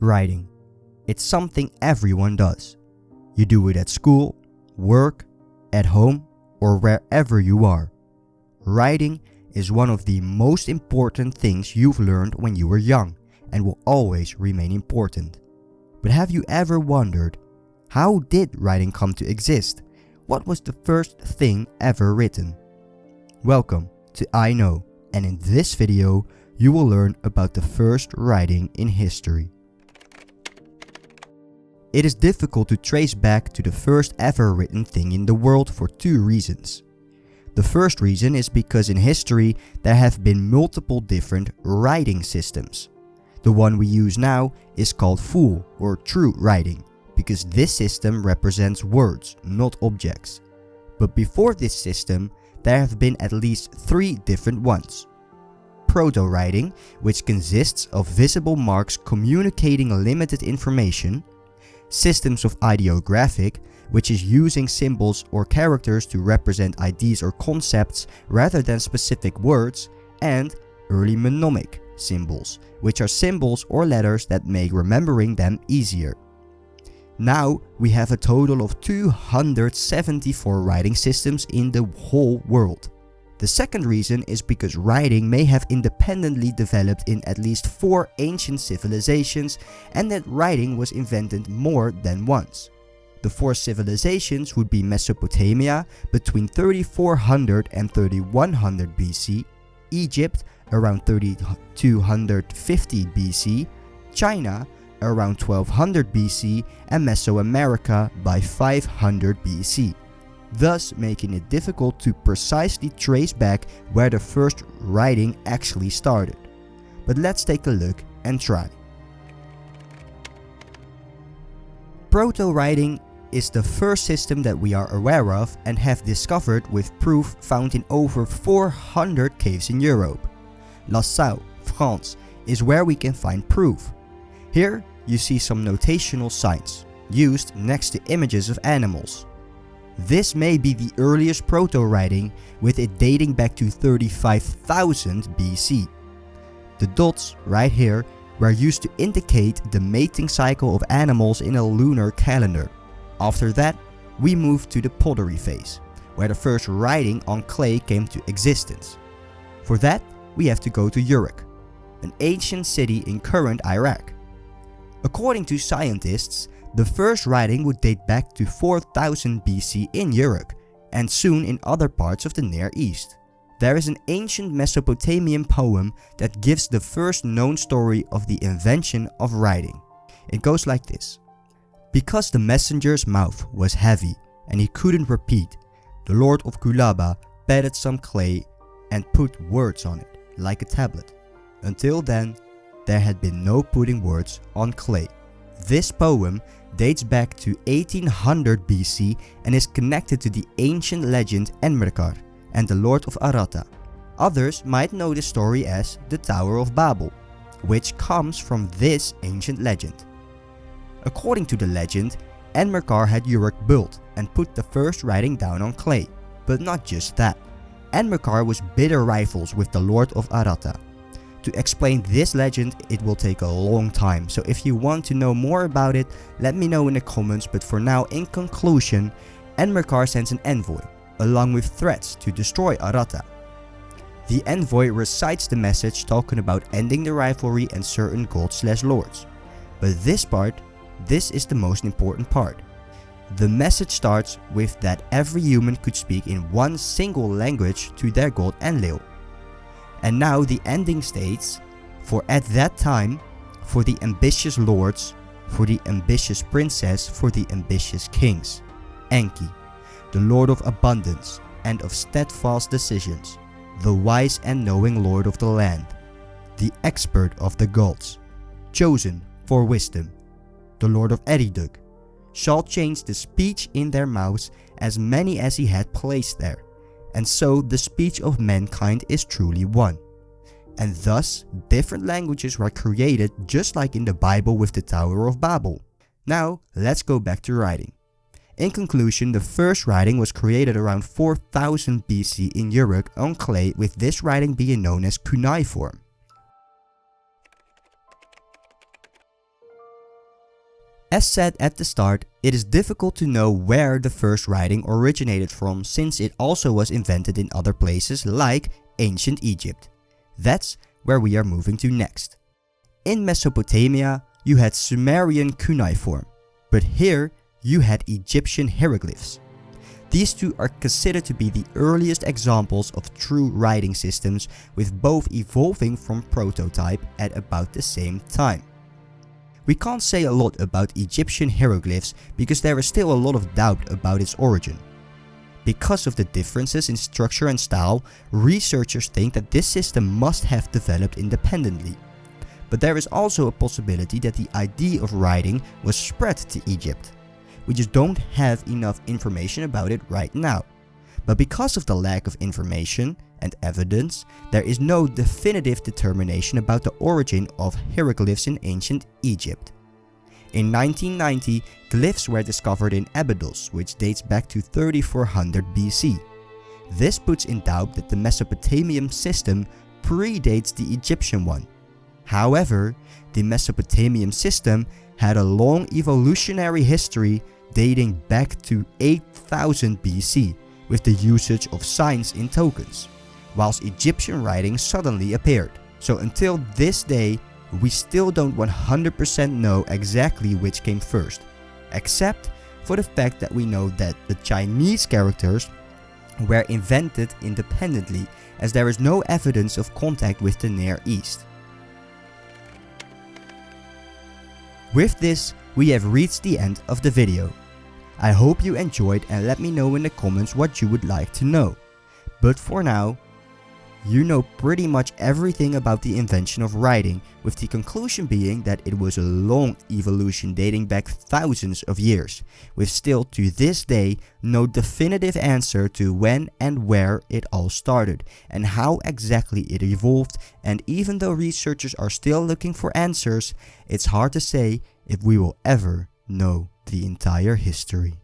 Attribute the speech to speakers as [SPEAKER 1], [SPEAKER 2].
[SPEAKER 1] Writing. It's something everyone does. You do it at school, work, at home, or wherever you are. Writing is one of the most important things you've learned when you were young and will always remain important. But have you ever wondered, how did writing come to exist? What was the first thing ever written? Welcome to I Know, and in this video you will learn about the first writing in history. It is difficult to trace back to the first ever written thing in the world for two reasons. The first reason is because in history there have been multiple different writing systems. The one we use now is called full or true writing, because this system represents words, not objects. But before this system, there have been at least three different ones. Proto-writing, which consists of visible marks communicating limited information. Systems of ideographic, which is using symbols or characters to represent ideas or concepts rather than specific words. And early mnemonic symbols, which are symbols or letters that make remembering them easier. Now we have a total of 274 writing systems in the whole world. The second reason is because writing may have independently developed in at least 4 ancient civilizations, and that writing was invented more than once. The 4 civilizations would be Mesopotamia between 3400 and 3100 BC, Egypt around 3250 BC, China around 1200 BC, and Mesoamerica by 500 BC. Thus making it difficult to precisely trace back where the first writing actually started. But let's take a look and try. Proto-writing is the first system that we are aware of and have discovered with proof found in over 400 caves in Europe. Lascaux, France, is where we can find proof. Here you see some notational signs used next to images of animals. This may be the earliest proto-writing, with it dating back to 35,000 BC. The dots right here were used to indicate the mating cycle of animals in a lunar calendar. After that, we moved to the pottery phase, where the first writing on clay came to existence. For that, we have to go to Uruk, an ancient city in current Iraq. According to scientists, the first writing would date back to 4000 BC in Uruk, and soon in other parts of the Near East. There is an ancient Mesopotamian poem that gives the first known story of the invention of writing. It goes like this. Because the messenger's mouth was heavy and he couldn't repeat, the lord of Kulaba patted some clay and put words on it, like a tablet. Until then, there had been no putting words on clay. This poem dates back to 1800 BC and is connected to the ancient legend Enmerkar and the Lord of Aratta. Others might know the story as the Tower of Babel, which comes from this ancient legend. According to the legend, Enmerkar had Uruk built and put the first writing down on clay. But not just that. Enmerkar was bitter rivals with the Lord of Aratta. To explain this legend, it will take a long time, so if you want to know more about it, let me know in the comments. But for now, in conclusion, Enmerkar sends an envoy, along with threats to destroy Aratta. The envoy recites the message talking about ending the rivalry and certain gods/lords. But this is the most important part. The message starts with that every human could speak in one single language to their god Enlil. And now the ending states, for at that time, for the ambitious lords, for the ambitious princess, for the ambitious kings, Enki, the lord of abundance and of steadfast decisions, the wise and knowing lord of the land, the expert of the gods, chosen for wisdom, the lord of Eridug, shall change the speech in their mouths as many as he had placed there. And so the speech of mankind is truly one. And thus, different languages were created just like in the Bible with the Tower of Babel. Now, let's go back to writing. In conclusion, the first writing was created around 4000 BC in Uruk on clay, with this writing being known as cuneiform. As said at the start, it is difficult to know where the first writing originated from, since it also was invented in other places like ancient Egypt. That's where we are moving to next. In Mesopotamia, you had Sumerian cuneiform, but here you had Egyptian hieroglyphs. These two are considered to be the earliest examples of true writing systems, with both evolving from prototype at about the same time. We can't say a lot about Egyptian hieroglyphs because there is still a lot of doubt about its origin. Because of the differences in structure and style, researchers think that this system must have developed independently. But there is also a possibility that the idea of writing was spread to Egypt. We just don't have enough information about it right now. But because of the lack of information and evidence, there is no definitive determination about the origin of hieroglyphs in ancient Egypt. In 1990, glyphs were discovered in Abydos, which dates back to 3400 BC. This puts in doubt that the Mesopotamian system predates the Egyptian one. However, the Mesopotamian system had a long evolutionary history dating back to 8000 BC, with the usage of signs in tokens, whilst Egyptian writing suddenly appeared. So until this day, we still don't 100% know exactly which came first, except for the fact that we know that the Chinese characters were invented independently, as there is no evidence of contact with the Near East. With this, we have reached the end of the video. I hope you enjoyed, and let me know in the comments what you would like to know. But for now, you know pretty much everything about the invention of writing, with the conclusion being that it was a long evolution dating back thousands of years, with still to this day no definitive answer to when and where it all started, and how exactly it evolved. And even though researchers are still looking for answers, it's hard to say if we will ever know the entire history.